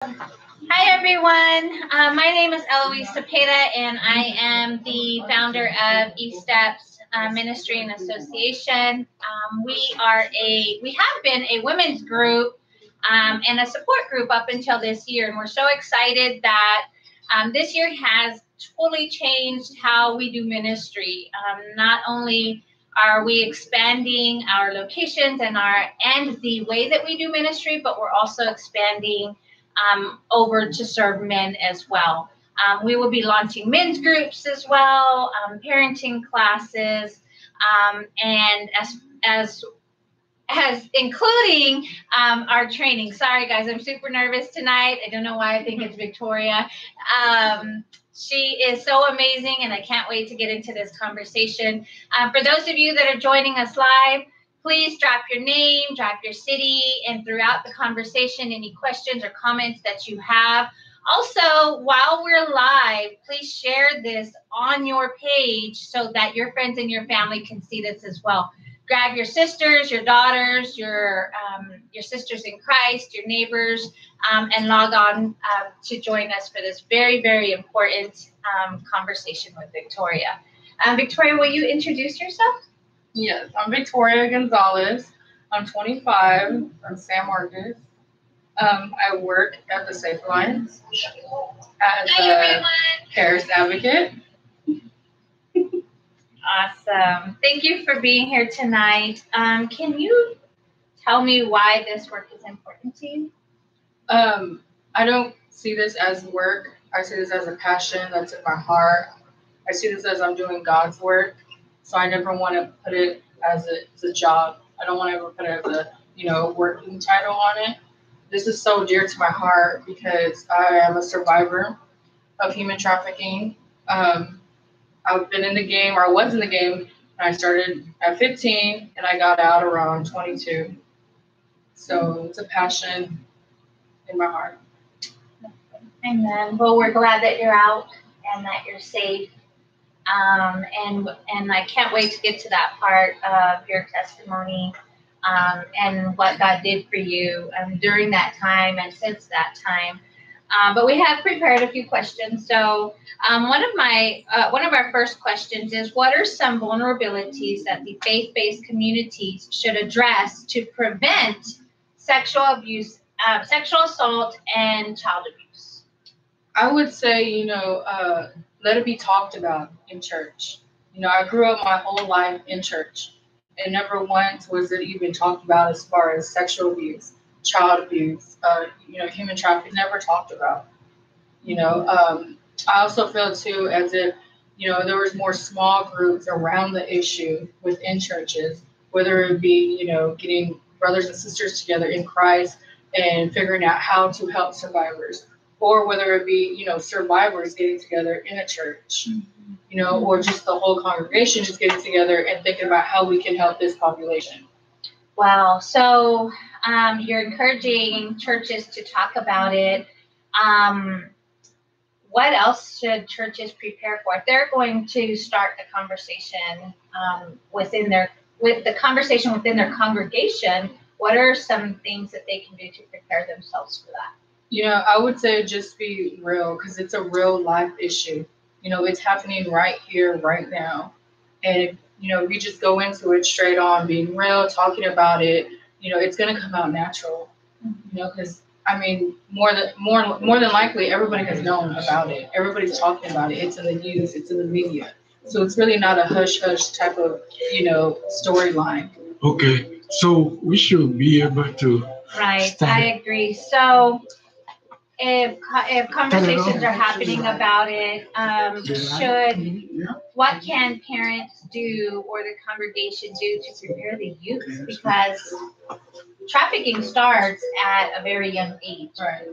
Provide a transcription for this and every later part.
Hi, everyone. My name is Eloise Cepeda, and I am the founder of eSteps Ministry and Association. We have been a women's group and a support group up until this year, and we're so excited that this year has totally changed how we do ministry. Not only are we expanding our locations and the way that we do ministry, but we're also expanding over to serve men as well. We will be launching men's groups as well, parenting classes, and as including our training. Sorry, guys, I'm super nervous tonight. I don't know why. I think it's Victoria. She is so amazing, and I can't wait to get into this conversation. For those of you that are joining us live, please drop your name, drop your city, and throughout the conversation, any questions or comments that you have. Also, while we're live, please share this on your page so that your friends and your family can see this as well. Grab your sisters, your daughters, your sisters in Christ, your neighbors, and log on to join us for this very, very important conversation with Victoria. Victoria, will you introduce yourself? Yes, I'm Victoria Gonzales. I'm 25 from San Marcos. I work at the Safe Lines as a Paris advocate. Awesome. Thank you for being here tonight. Can you tell me why this work is important to you? I don't see this as work. I see this as a passion that's in my heart. I see this as I'm doing God's work. So I never want to put it as a job. I don't want to ever put it as a working title on it. This is so dear to my heart because I am a survivor of human trafficking. I've been in the game, or I was in the game when I started at 15, and I got out around 22. So it's a passion in my heart. Amen. Well, we're glad that you're out and that you're safe. And I can't wait to get to that part of your testimony and what God did for you during that time and since that time. But we have prepared a few questions. So one of our first questions is, what are some vulnerabilities that the faith-based communities should address to prevent sexual abuse, sexual assault, and child abuse? I would say, let it be talked about in church. I grew up my whole life in church, and never once was it even talked about as far as sexual abuse, child abuse, human trafficking, never talked about. I also feel too as if, there was more small groups around the issue within churches, whether it be, getting brothers and sisters together in Christ and figuring out how to help survivors, or whether it be, survivors getting together in a church, or just the whole congregation just getting together and thinking about how we can help this population. Wow. So you're encouraging churches to talk about it. What else should churches prepare for? If they're going to start the conversation within their congregation, what are some things that they can do to prepare themselves for that? I would say just be real, because it's a real life issue. It's happening right here, right now. And if you just go into it straight on, being real, talking about it, it's going to come out natural. Because more than likely, everybody has known about it. Everybody's talking about it. It's in the news. It's in the media. So it's really not a hush-hush type of, storyline. Okay, so we should be able to. Right, I agree. So if conversations are happening about it, what can parents do or the congregation do to prepare the youth? Because trafficking starts at a very young age. Right.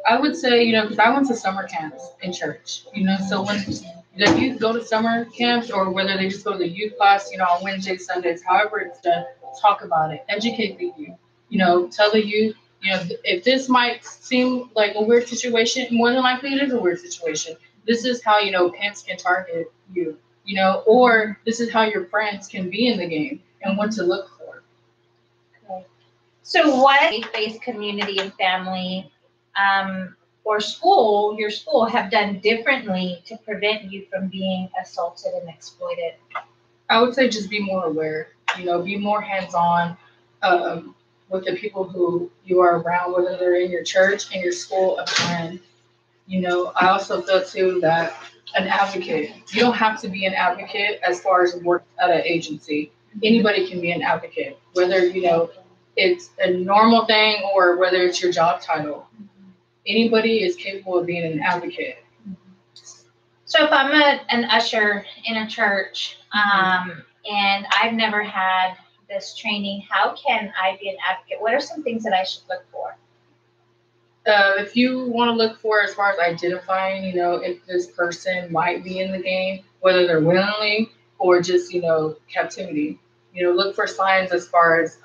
I would say, because I went to summer camps in church, so when the youth go to summer camps, or whether they just go to the youth class, on Wednesdays, Sundays, however it's done, talk about it, educate the youth, tell the youth, if this might seem like a weird situation, more than likely it is a weird situation. This is how, pimps can target you, or this is how your friends can be in the game and what to look for. Okay. So what faith-based community and family or school, your school, have done differently to prevent you from being assaulted and exploited? I would say just be more aware, be more hands-on with the people who you are around, whether they're in your church, in your school, a friend. I also feel too that an advocate, you don't have to be an advocate as far as work at an agency. Anybody can be an advocate, whether, it's a normal thing or whether it's your job title. Anybody is capable of being an advocate. So if I'm an usher in a church, and I've never had this training, how can I be an advocate? What are some things that I should look for? If you want to look for as far as identifying, if this person might be in the game, whether they're willingly or just, captivity, look for signs as far as,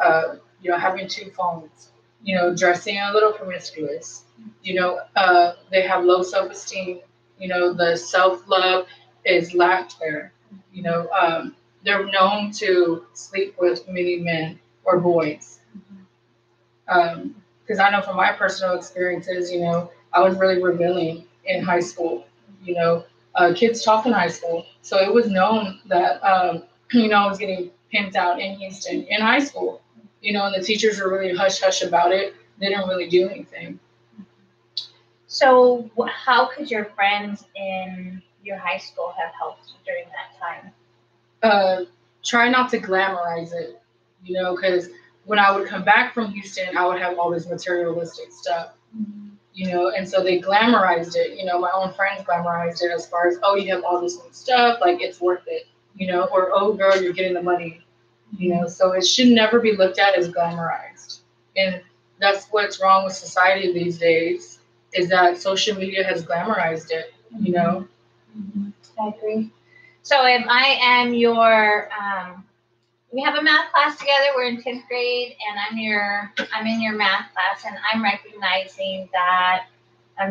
having 2 phones, dressing a little promiscuous, they have low self-esteem, the self-love is lacked there, they're known to sleep with many men or boys. Because I know from my personal experiences, I was really revealing in high school. Kids talk in high school. So it was known that, I was getting pimped out in Houston in high school, and the teachers were really hush-hush about it. They didn't really do anything. So how could your friends in your high school have helped you during that time? Try not to glamorize it, because when I would come back from Houston, I would have all this materialistic stuff, and so they glamorized it. My own friends glamorized it as far as, oh, you have all this new stuff, like it's worth it, or, oh, girl, you're getting the money, so it should never be looked at as glamorized. And that's what's wrong with society these days, is that social media has glamorized it, I agree. So if I am your, we have a math class together. We're in 10th grade, and I'm in your math class, and I'm recognizing that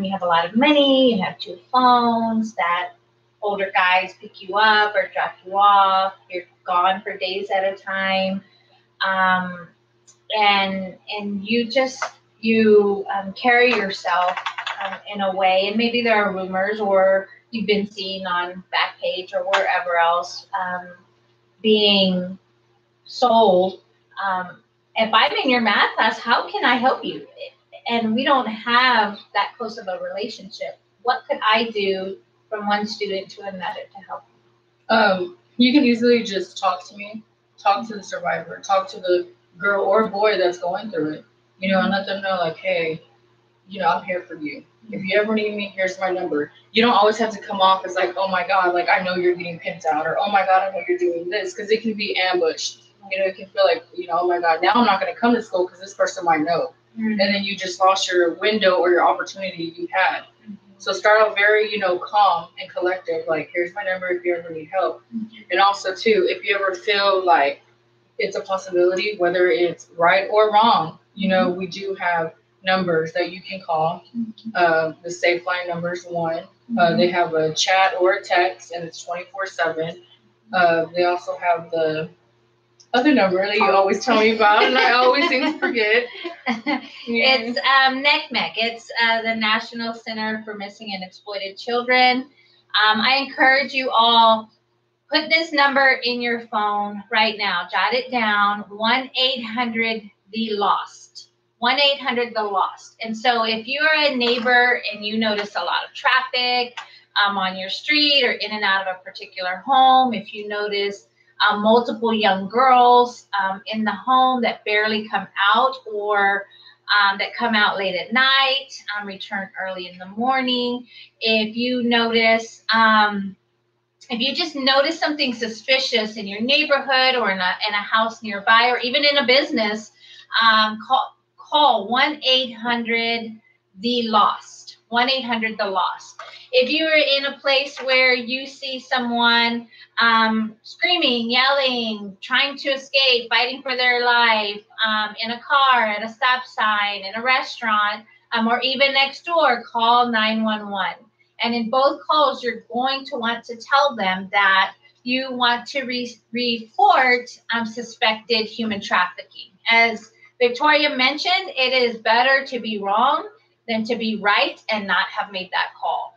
you have a lot of money, you have 2 phones, that older guys pick you up or drop you off, you're gone for days at a time, and you carry yourself in a way, and maybe there are rumors or you've been seen on Backpage or wherever else being sold. If I'm in your math class, how can I help you? And we don't have that close of a relationship. What could I do from one student to another to help? You can easily just talk to me, talk to the survivor, talk to the girl or boy that's going through it, and let them know, like, hey, I'm here for you. If you ever need me, here's my number. You don't always have to come off as like, oh my God, like I know you're getting pimped out, or oh my God, I know you're doing this, because it can be ambushed. It can feel like, oh my God, now I'm not going to come to school because this person might know. And then you just lost your window or your opportunity you had. So start out very, calm and collective. Like, here's my number if you ever need help. And also, too, if you ever feel like it's a possibility, whether it's right or wrong, we do have numbers that you can call. The Safe Line number is 1. They have a chat or a text, and it's 24/7. They also have the other number that you always tell me about, and I always seem to forget. It's NCMEC. It's the National Center for Missing and Exploited Children. I encourage you all, put this number in your phone right now. Jot it down, 1-800-THE-LOST. 1-800-THE-LOST. And so if you're a neighbor and you notice a lot of traffic on your street or in and out of a particular home, if you notice multiple young girls in the home that barely come out, or that come out late at night, return early in the morning, if you notice, if you just notice something suspicious in your neighborhood or in a house nearby, or even in a business, call 1-800-THE-LOST. 1-800-THE-LOST. If you are in a place where you see someone screaming, yelling, trying to escape, fighting for their life, in a car, at a stop sign, in a restaurant, or even next door, call 911. And in both calls, you're going to want to tell them that you want to report suspected human trafficking. As Victoria mentioned, it is better to be wrong than to be right and not have made that call.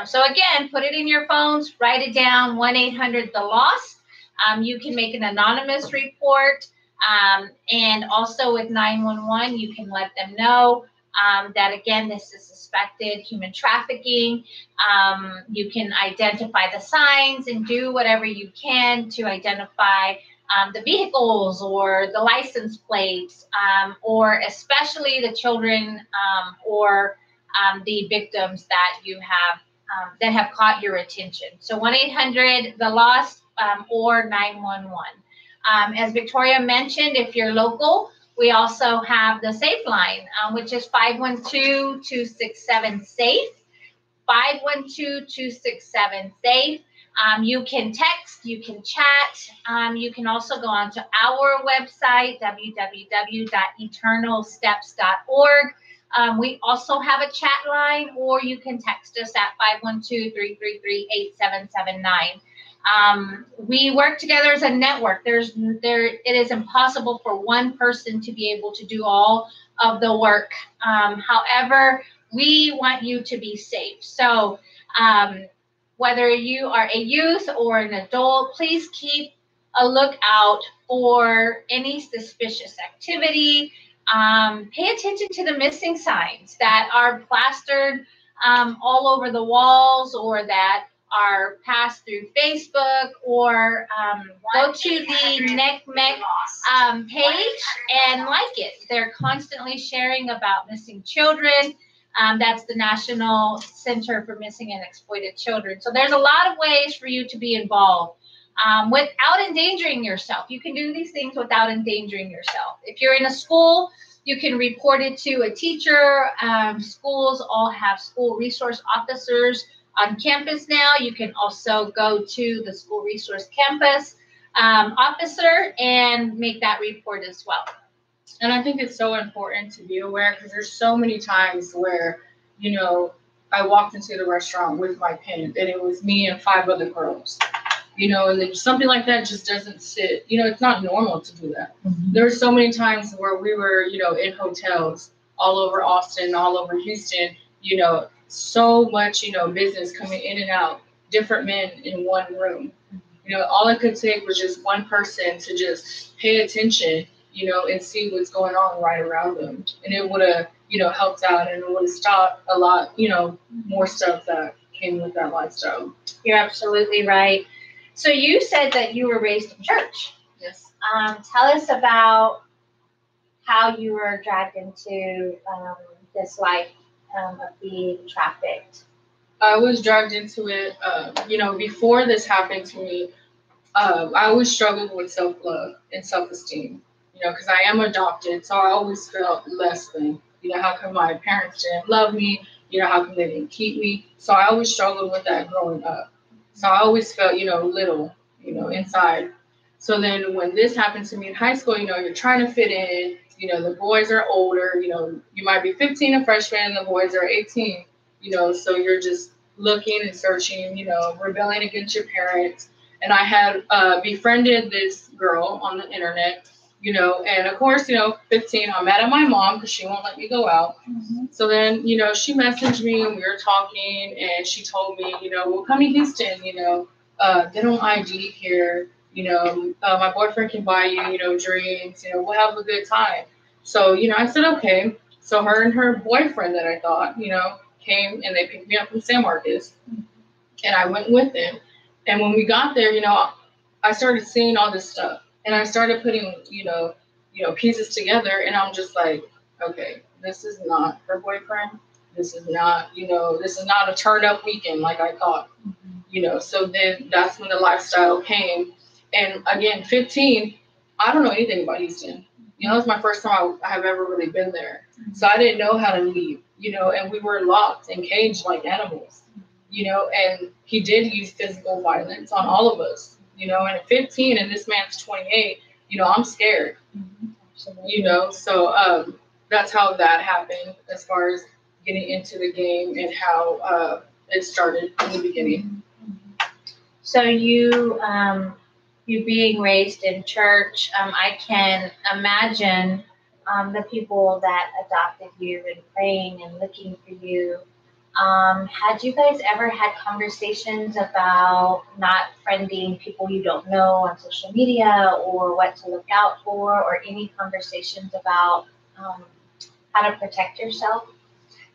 So again, put it in your phones, write it down, 1-800-THE-LOST. You can make an anonymous report. And also with 911, you can let them know that, again, this is suspected human trafficking. You can identify the signs and do whatever you can to identify the vehicles or the license plates, or especially the children or the victims that you have that have caught your attention. So 1-800-THE-LOST or 911. As Victoria mentioned, if you're local, we also have the Safe line, which is 512-267-SAFE, 512-267-SAFE. You can text, you can chat. You can also go onto our website, www.eternalsteps.org. We also have a chat line, or you can text us at 512-333-8779. We work together as a network. It is impossible for one person to be able to do all of the work. However, we want you to be safe. So whether you are a youth or an adult, please keep a lookout for any suspicious activity. Pay attention to the missing signs that are plastered all over the walls, or that are passed through Facebook, or go to the NCMEC page and like it. They're constantly sharing about missing children. That's the National Center for Missing and Exploited Children. So there's a lot of ways for you to be involved without endangering yourself. You can do these things without endangering yourself. If you're in a school, you can report it to a teacher. Schools all have school resource officers on campus now. You can also go to the school resource campus officer and make that report as well. And I think it's so important to be aware, because there's so many times where, I walked into the restaurant with my pimp and it was me and 5 other girls, and then something like that just doesn't sit. It's not normal to do that. Mm-hmm. There were so many times where we were, in hotels all over Austin, all over Houston, so much, business coming in and out, different men in one room. All it could take was just one person to just pay attention, and see what's going on right around them. And it would have, helped out, and it would have stopped a lot, more stuff that came with that lifestyle. You're absolutely right. So you said that you were raised in church. Yes. Tell us about how you were dragged into this life of being trafficked. I was dragged into it, before this happened to me. I always struggled with self-love and self-esteem, because I am adopted, so I always felt less than. How come my parents didn't love me? How come they didn't keep me? So I always struggled with that growing up. So I always felt, little, inside. So then when this happened to me in high school, you're trying to fit in. The boys are older. You might be 15 a freshman, and the boys are 18. So you're just looking and searching, rebelling against your parents. And I had befriended this girl on the internet, and of course, 15, I'm mad at my mom because she won't let me go out. Mm-hmm. So then, she messaged me and we were talking, and she told me, we'll come to Houston, they don't ID here. My boyfriend can buy you, drinks, we'll have a good time. So, I said, okay. So her and her boyfriend that I thought, came and they picked me up from San Marcos, and I went with them. And when we got there, I started seeing all this stuff, and I started putting, pieces together, and I'm just like, okay, this is not her boyfriend. This is not, this is not a turn up weekend like I thought, so then that's when the lifestyle came. And again, 15, I don't know anything about Houston. It was my first time I have ever really been there. So I didn't know how to leave, and we were locked and caged like animals, and he did use physical violence on all of us, and at 15 and this man's 28, I'm scared, so that's how that happened as far as getting into the game and how it started in the beginning. So you being raised in church, I can imagine the people that adopted you and praying and looking for you. Had you guys ever had conversations about not friending people you don't know on social media, or what to look out for, or any conversations about how to protect yourself?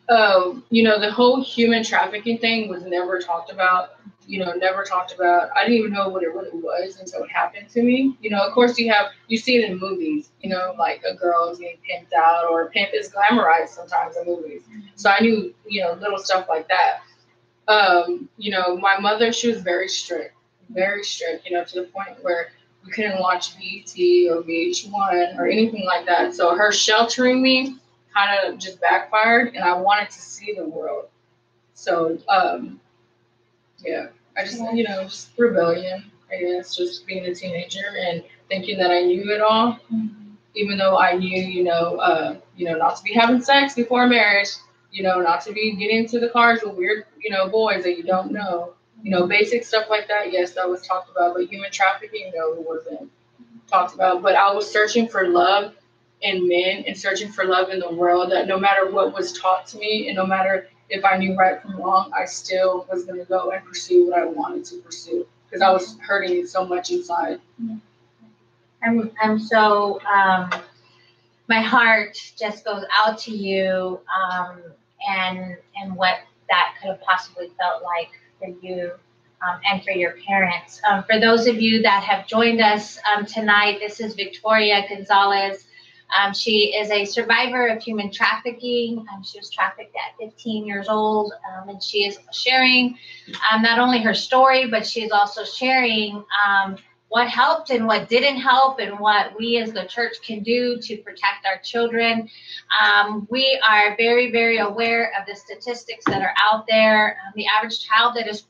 The whole human trafficking thing was never talked about. Never talked about. I didn't even know what it really was until it happened to me. Of course you see it in movies, like a girl is getting pimped out, or a pimp is glamorized sometimes in movies. So I knew, little stuff like that. My mother, she was very strict, to the point where we couldn't watch BT or VH1 or anything like that. So her sheltering me kind of just backfired, and I wanted to see the world. So, I just, just rebellion, I guess, just being a teenager and thinking that I knew it all, even though I knew, not to be having sex before marriage, not to be getting into the cars with weird, boys that you don't know, basic stuff like that. Yes, that was talked about, but human trafficking, no, it wasn't talked about. But I was searching for love in men and searching for love in the world, that no matter what was taught to me and no matter if I knew right from wrong, I still was going to go and pursue what I wanted to pursue, because I was hurting so much inside. I'm so, my heart just goes out to you, and what that could have possibly felt like for you, and for your parents. For those of you that have joined us tonight, this is Victoria Gonzales. She is a survivor of human trafficking. She was trafficked at 15 years old, and she is sharing not only her story, but she is also sharing what helped and what didn't help, and what we as the church can do to protect our children. We are very, very aware of the statistics that are out there. The average child that is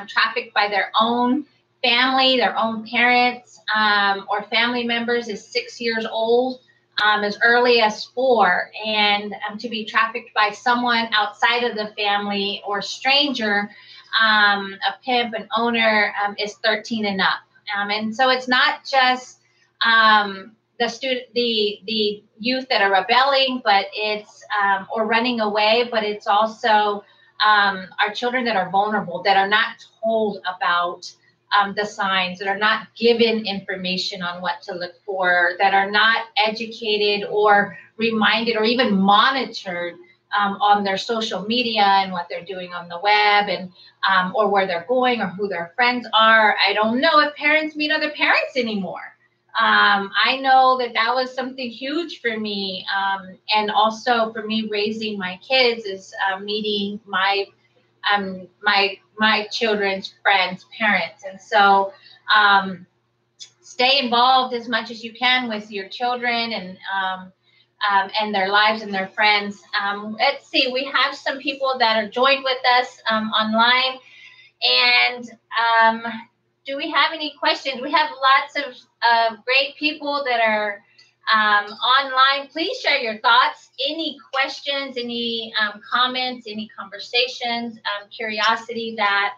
trafficked by their own family, their own parents, or family members is 6 years old. As early as 4, and to be trafficked by someone outside of the family or stranger, a pimp, an owner, is 13 and up. And so it's not just the youth that are rebelling, but it's or running away, but it's also our children that are vulnerable, that are not told about the signs, that are not given information on what to look for, that are not educated or reminded or even monitored on their social media and what they're doing on the web, and or where they're going or who their friends are. I don't know if parents meet other parents anymore. I know that was something huge for me, and also for me raising my kids is meeting my children's friends' parents. And so stay involved as much as you can with your children and their lives and their friends. Let's see, we have some people that are joined with us online. And do we have any questions? We have lots of great people that are online. Please share your thoughts, any questions, any comments, any conversations, curiosity that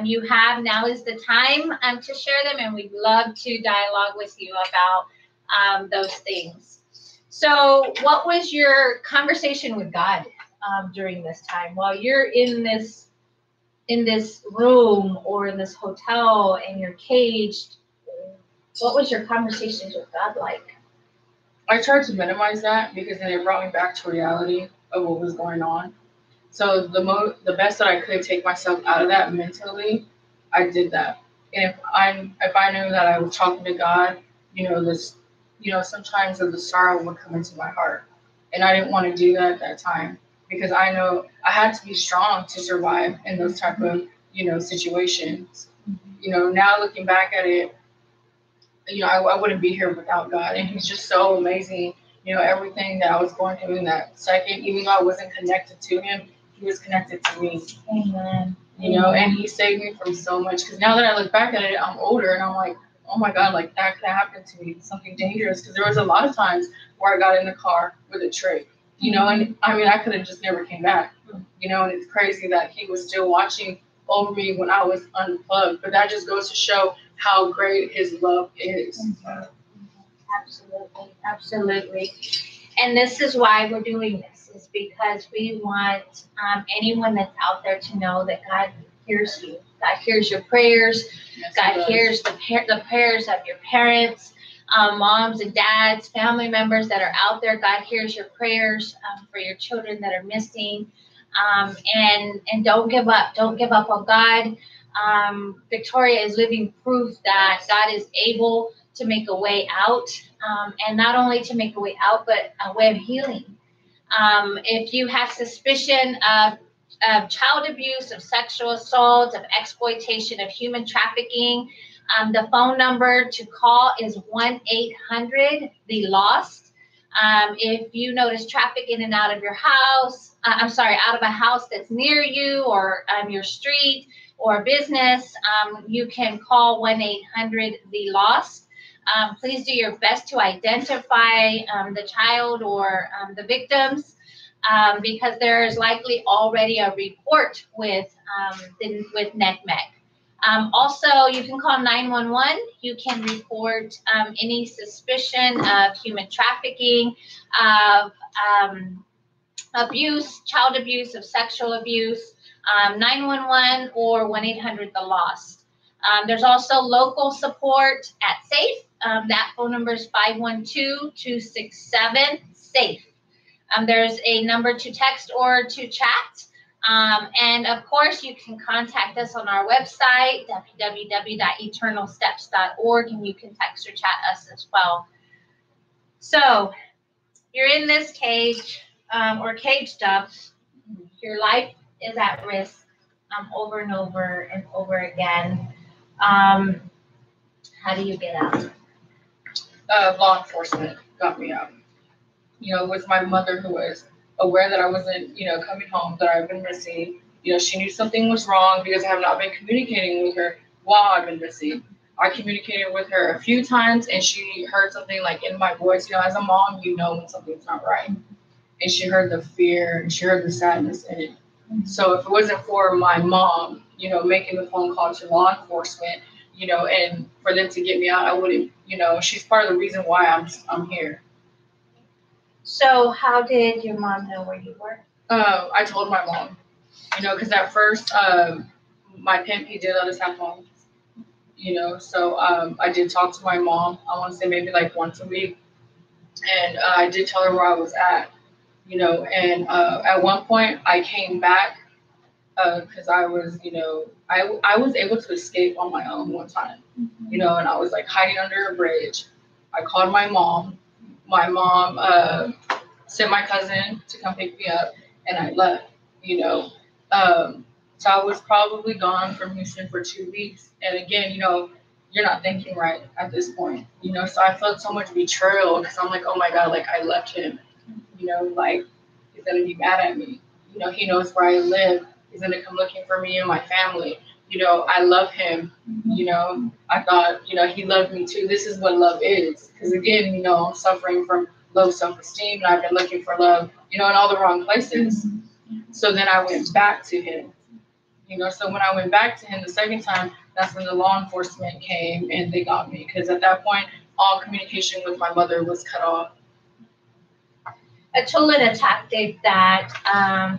you have. Now is the time to share them, and we'd love to dialogue with you about those things. So what was your conversation with God during this time? While you're in this room or in this hotel and you're caged, what was your conversations with God like? I tried to minimize that, because then it brought me back to reality of what was going on. So the best that I could take myself out of that mentally, I did that. And if I knew that I was talking to God, sometimes the sorrow would come into my heart, and I didn't want to do that at that time, because I know I had to be strong to survive in those type of situations. Now looking back at it, I wouldn't be here without God, and He's just so amazing. Everything that I was going through in that second, even though I wasn't connected to Him, He was connected to me. Amen. And He saved me from so much. Because now that I look back at it, I'm older, and I'm like, oh my God, like that could happen to me, something dangerous. Because there was a lot of times where I got in the car with a tray, and I mean, I could have just never came back, and it's crazy that He was still watching over me when I was unplugged. But that just goes to show how great His love is. Absolutely. And this is why we're doing this, is because we want anyone that's out there to know that God hears you. God hears your prayers. Yes, God hears the prayers of your parents, moms and dads, family members that are out there. God hears your prayers for your children that are missing. And don't give up. Don't give up on God. Victoria is living proof that God is able to make a way out, and not only to make a way out, but a way of healing. If you have suspicion of child abuse, of sexual assault, of exploitation, of human trafficking, the phone number to call is 1-800-THE-LOST. If you notice traffic in and out of your house, out of a house that's near you, or your street or business, you can call 1-800-THE-LOST. Please do your best to identify the child or the victims, because there is likely already a report with NCMEC. Also, you can call 911. You can report any suspicion of human trafficking, of abuse, child abuse, of sexual abuse, 911 or 1-800-THE-LOST. There's also local support at SAFE. That phone number is 512-267-SAFE. There's a number to text or to chat. And of course, you can contact us on our website, www.eternalsteps.org, and you can text or chat us as well. So you're in this cage, or caged up. Your life is at risk over and over and over again. How do you get out? Law enforcement got me out. It was my mother who was aware that I wasn't, coming home, that I've been missing. She knew something was wrong because I have not been communicating with her while I've been missing. I communicated with her a few times, and she heard something like in my voice. As a mom, when something's not right. And she heard the fear, and she heard the sadness in it. So if it wasn't for my mom, making the phone call to law enforcement, and for them to get me out, I wouldn't, she's part of the reason why I'm here. So how did your mom know where you were? I told my mom, because at first, my PNP did let us have phones, so I did talk to my mom, I want to say maybe like once a week. And I did tell her where I was at, and at one point I came back because I was, I was able to escape on my own one time, and I was like hiding under a bridge. I called my mom. My mom sent my cousin to come pick me up, and I left, So I was probably gone from Houston for 2 weeks. And again, you're not thinking right at this point, So I felt so much betrayal because I'm like, oh my God, like I left him, like he's going to be mad at me. He knows where I live. He's going to come looking for me and my family. I love him. I thought, he loved me too. This is what love is. Because again, I'm suffering from low self-esteem, and I've been looking for love, in all the wrong places. So then I went back to him. So when I went back to him the second time, that's when the law enforcement came and they got me. Because at that point, all communication with my mother was cut off. A tool and a tactic that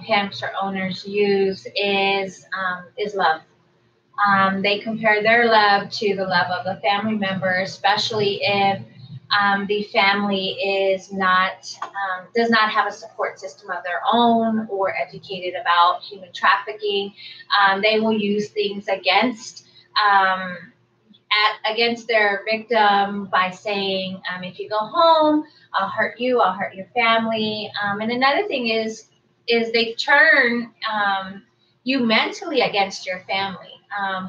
hamster owners use is love. They compare their love to the love of a family member, especially if the family is does not have a support system of their own or educated about human trafficking. They will use things against their victim by saying, if you go home, I'll hurt you, I'll hurt your family. And another thing is they turn you mentally against your family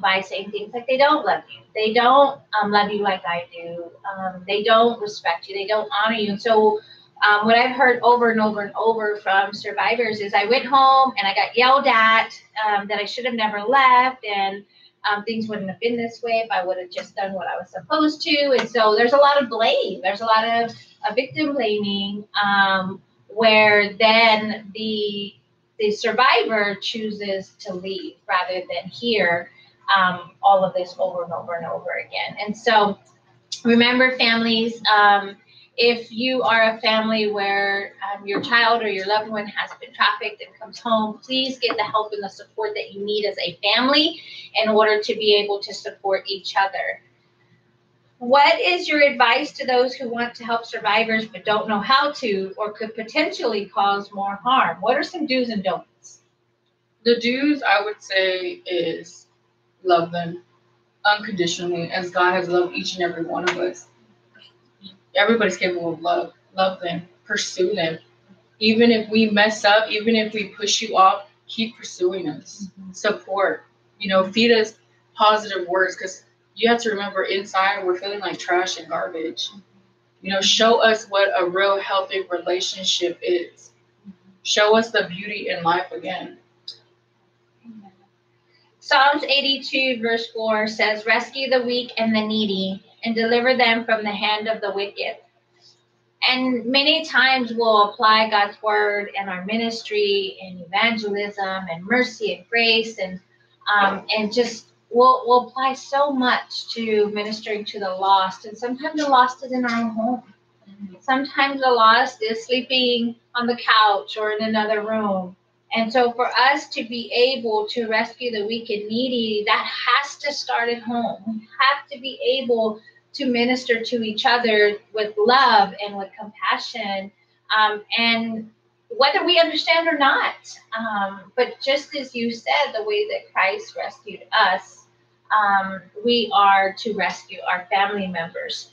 by saying things like they don't love you. They don't love you like I do. They don't respect you. They don't honor you. And so what I've heard over and over and over from survivors is I went home and I got yelled at that I should have never left, and things wouldn't have been this way if I would have just done what I was supposed to. And so there's a lot of blame. There's a lot of victim blaming where then the survivor chooses to leave rather than hear all of this over and over and over again. And so remember, families, If you are a family where your child or your loved one has been trafficked and comes home, please get the help and the support that you need as a family in order to be able to support each other. What is your advice to those who want to help survivors but don't know how to, or could potentially cause more harm? What are some do's and don'ts? The do's, I would say, is love them unconditionally as God has loved each and every one of us. Everybody's capable of love. Love them. Pursue them. Even if we mess up, even if we push you off, keep pursuing us. Support. Feed us positive words, because you have to remember, inside we're feeling like trash and garbage. Show us what a real healthy relationship is. Show us the beauty in life again. Psalms 82 verse 4 says, rescue the weak and the needy and deliver them from the hand of the wicked. And many times we'll apply God's word in our ministry and evangelism and mercy and grace, and just we'll apply so much to ministering to the lost. And sometimes the lost is in our own home. Sometimes the lost is sleeping on the couch or in another room. And so for us to be able to rescue the weak and needy, that has to start at home. We have to be able to minister to each other with love and with compassion, and whether we understand or not. But just as you said, the way that Christ rescued us, we are to rescue our family members.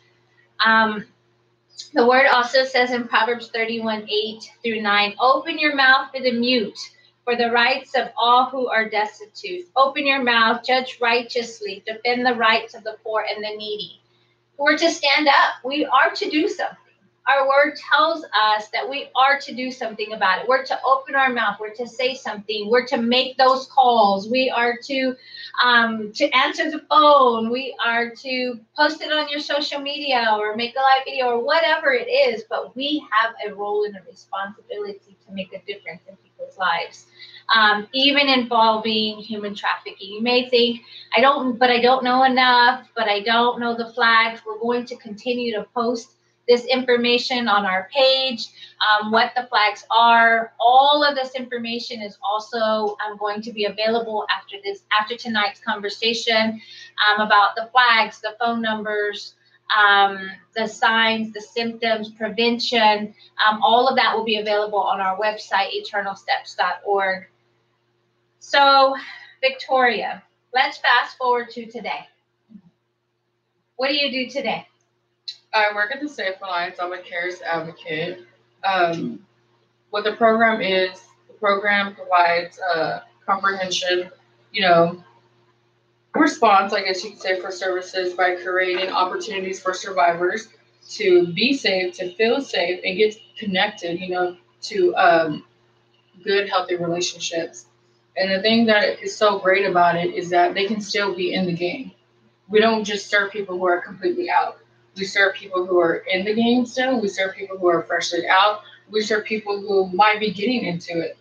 The word also says in Proverbs 31:8-9, open your mouth for the mute, for the rights of all who are destitute. Open your mouth, judge righteously, defend the rights of the poor and the needy. We're to stand up. We are to do something. Our word tells us that we are to do something about it. We're to open our mouth. We're to say something. We're to make those calls. We are to answer the phone. We are to post it on your social media or make a live video or whatever it is. But we have a role and a responsibility to make a difference in people's lives. Even involving human trafficking. You may think, I don't know enough, but I don't know the flags. We're going to continue to post this information on our page, what the flags are. All of this information is also going to be available after tonight's conversation, about the flags, the phone numbers, the signs, the symptoms, prevention. All of that will be available on our website, eternalsteps.org. So, Victoria, let's fast forward to today. What do you do today? I work at the Safe Alliance. I'm a CARES advocate. What the program is, the program provides comprehension, response, I guess you could say, for services by creating opportunities for survivors to be safe, to feel safe, and get connected, to good, healthy relationships. And the thing that is so great about it is that they can still be in the game. We don't just serve people who are completely out. We serve people who are in the game still. We serve people who are freshly out. We serve people who might be getting into it.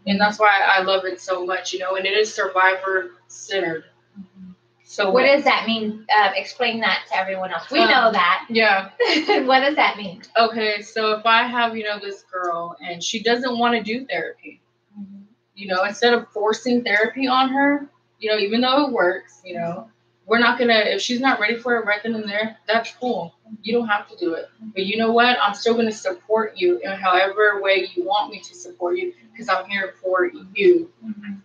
And that's why I love it so much, and it is survivor-centered. So what does that mean? Explain that to everyone else. We know that. Yeah. What does that mean? Okay, so if I have, this girl and she doesn't want to do therapy, instead of forcing therapy on her, even though it works, we're not going to, if she's not ready for it right then and there, that's cool. You don't have to do it. But you know what? I'm still going to support you in however way you want me to support you, because I'm here for you.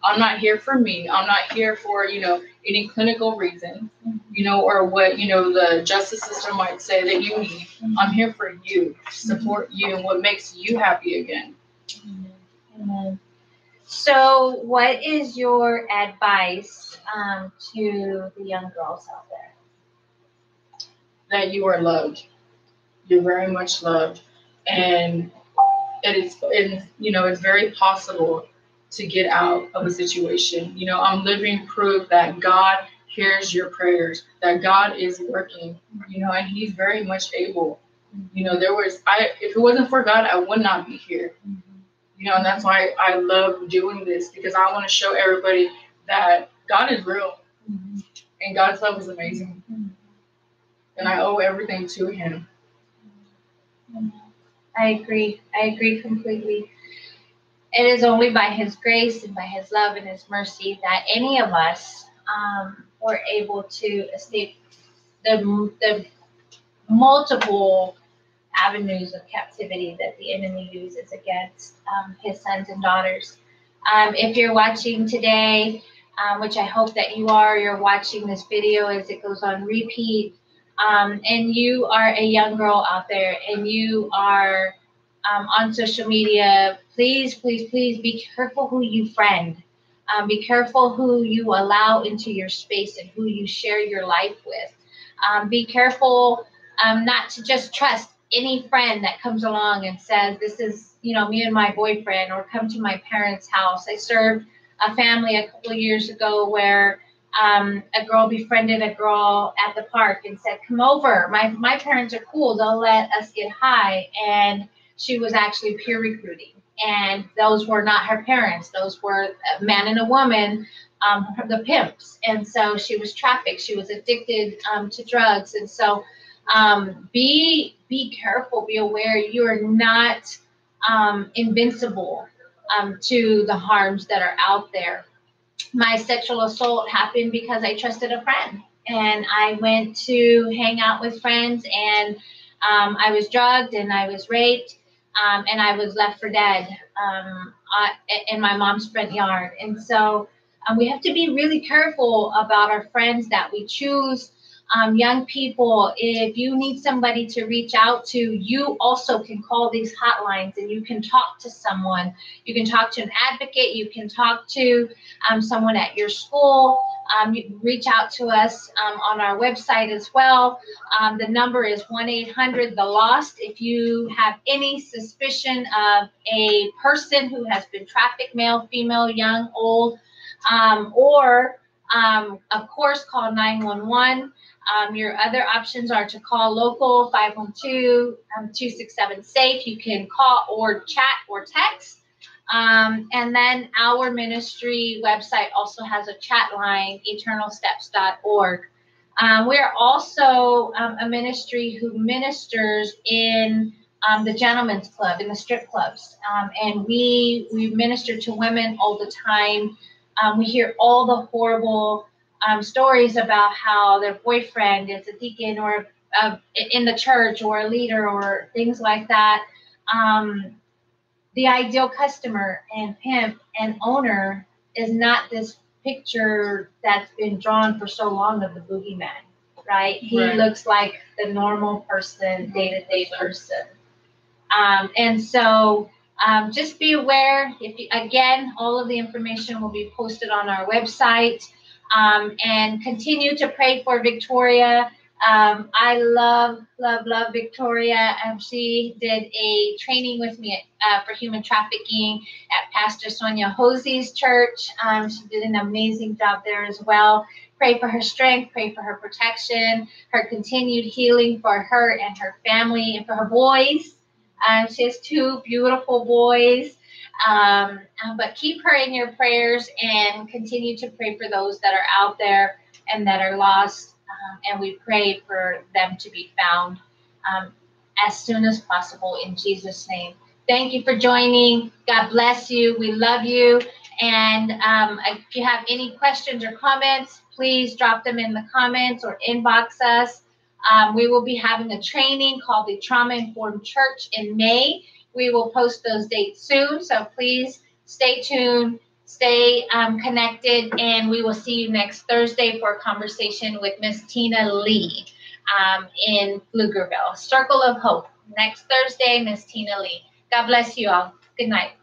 I'm not here for me. I'm not here for, any clinical reason, or what, the justice system might say that you need. I'm here for you, support you, and what makes you happy again. So what is your advice to the young girls out there? That you are loved. You're very much loved. And it's very possible to get out of a situation. I'm living proof that God hears your prayers, that God is working, and He's very much able. If it wasn't for God, I would not be here. And that's why I love doing this, because I want to show everybody that God is real and God's love is amazing. And I owe everything to Him. I agree. I agree completely. It is only by His grace and by His love and His mercy that any of us were able to escape the multiple avenues of captivity that the enemy uses against His sons and daughters. If you're watching today, which I hope that you are, you're watching this video as it goes on repeat, and you are a young girl out there and you are on social media, please, please, please be careful who you friend. Be careful who you allow into your space and who you share your life with. Be careful not to just trust any friend that comes along and says, this is, me and my boyfriend, or come to my parents' house. I served a family a couple of years ago where a girl befriended a girl at the park and said, come over. My parents are cool. They'll let us get high. And she was actually peer recruiting. And those were not her parents. Those were a man and a woman, the pimps. And so she was trafficked. She was addicted to drugs. And so be careful, be aware. You are not invincible to the harms that are out there. My sexual assault happened because I trusted a friend. And I went to hang out with friends, and I was drugged and I was raped. And I was left for dead in my mom's front yard. And so we have to be really careful about our friends that we choose. Young people, if you need somebody to reach out to, you also can call these hotlines and you can talk to someone. You can talk to an advocate. You can talk to someone at your school. You can reach out to us on our website as well. The number is 1-800-THE-LOST. If you have any suspicion of a person who has been trafficked, male, female, young, old, or of course, call 911. Your other options are to call local 512-267-SAFE. You can call or chat or text. And then our ministry website also has a chat line, eternalsteps.org. We're also a ministry who ministers in the gentlemen's club, in the strip clubs. And we minister to women all the time. We hear all the horrible stories about how their boyfriend is a deacon or in the church or a leader or things like that. The ideal customer and pimp and owner is not this picture that's been drawn for so long of the boogeyman, right? He looks like the normal person, day-to-day person. And so just be aware. Again, all of the information will be posted on our website. And continue to pray for Victoria. I love Victoria. She did a training with me for human trafficking at Pastor Sonia Hosey's church. She did an amazing job there as well. Pray for her strength, pray for her protection, her continued healing for her and her family, and for her boys. She has 2 beautiful boys. But keep her in your prayers and continue to pray for those that are out there and that are lost. And we pray for them to be found as soon as possible in Jesus' name. Thank you for joining. God bless you. We love you. And if you have any questions or comments, please drop them in the comments or inbox us. We will be having a training called the Trauma Informed Church in May. We will post those dates soon, so please stay tuned, stay connected, and we will see you next Thursday for a conversation with Miss Tina Lee in Pflugerville. Circle of Hope. Next Thursday, Miss Tina Lee. God bless you all. Good night.